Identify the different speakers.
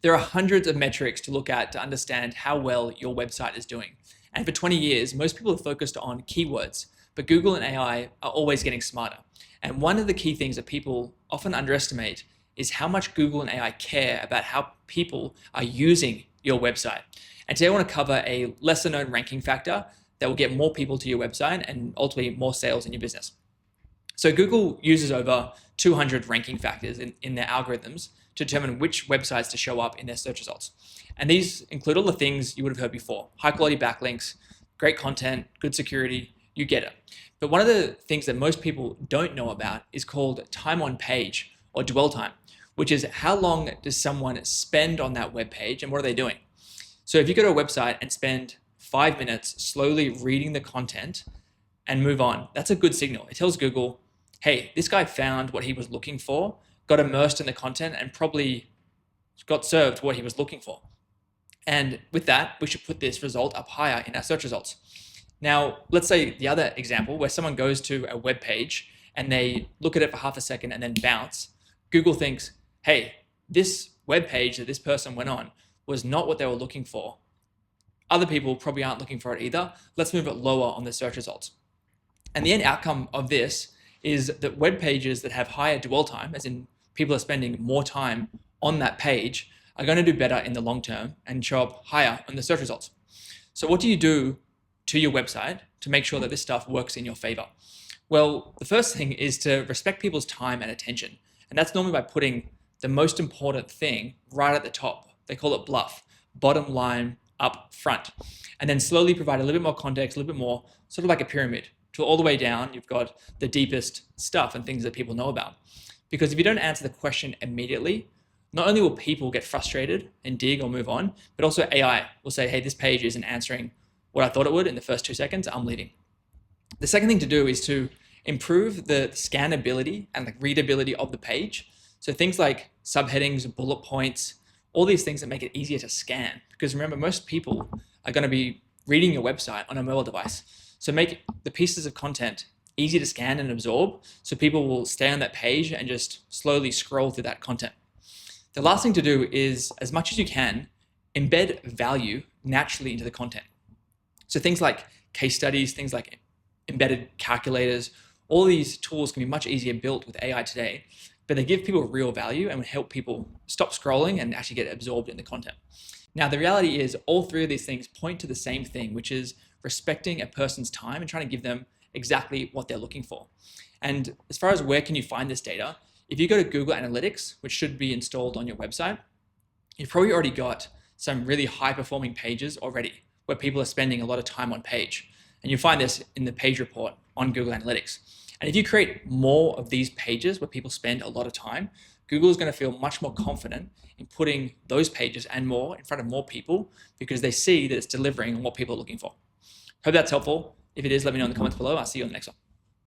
Speaker 1: There are hundreds of metrics to look at to understand how well your website is doing. And for 20 years, most people have focused on keywords, but Google and AI are always getting smarter. And one of the key things that people often underestimate is how much Google and AI care about how people are using your website. And today I want to cover a lesser known ranking factor that will get more people to your website and ultimately more sales in your business. So Google uses over 200 ranking factors in their algorithms to determine which websites to show up in their search results. And these include all the things you would have heard before: high quality backlinks, great content, good security, you get it. But one of the things that most people don't know about is called time on page, or dwell time, which is how long does someone spend on that web page and what are they doing? So if you go to a website and spend 5 minutes slowly reading the content and move on, that's a good signal. It tells Google, hey, this guy found what he was looking for, got immersed in the content, and probably got served what he was looking for. And with that, we should put this result up higher in our search results. Now, let's say the other example where someone goes to a web page and they look at it for half a second and then bounce. Google thinks, hey, this web page that this person went on was not what they were looking for. Other people probably aren't looking for it either. Let's move it lower on the search results. And the end outcome of this is that web pages that have higher dwell time, as in people are spending more time on that page, are going to do better in the long term and show up higher on the search results. So what do you do to your website to make sure that this stuff works in your favor? Well, the first thing is to respect people's time and attention. And that's normally by putting the most important thing right at the top. They call it bluff, bottom line up front. And then slowly provide a little bit more context, a little bit more, sort of like a pyramid, till all the way down, you've got the deepest stuff and things that people know about. Because if you don't answer the question immediately, not only will people get frustrated and dig or move on, but also AI will say, hey, this page isn't answering what I thought it would in the first 2 seconds, I'm leaving. The second thing to do is to improve the scannability and the readability of the page. So things like subheadings, bullet points, all these things that make it easier to scan. Because remember, most people are going to be reading your website on a mobile device. So make the pieces of content easy to scan and absorb so people will stay on that page and just slowly scroll through that content. The last thing to do is, as much as you can, embed value naturally into the content. So things like case studies, things like embedded calculators, all these tools can be much easier built with AI today, but they give people real value and would help people stop scrolling and actually get absorbed in the content. Now, the reality is all three of these things point to the same thing, which is respecting a person's time and trying to give them exactly what they're looking for. And as far as where can you find this data, if you go to Google Analytics, which should be installed on your website, you've probably already got some really high performing pages already where people are spending a lot of time on page. And you find this in the page report on Google Analytics. And if you create more of these pages where people spend a lot of time, Google is going to feel much more confident in putting those pages and more in front of more people because they see that it's delivering on what people are looking for. Hope that's helpful. If it is, let me know in the comments below. I'll see you on the next one.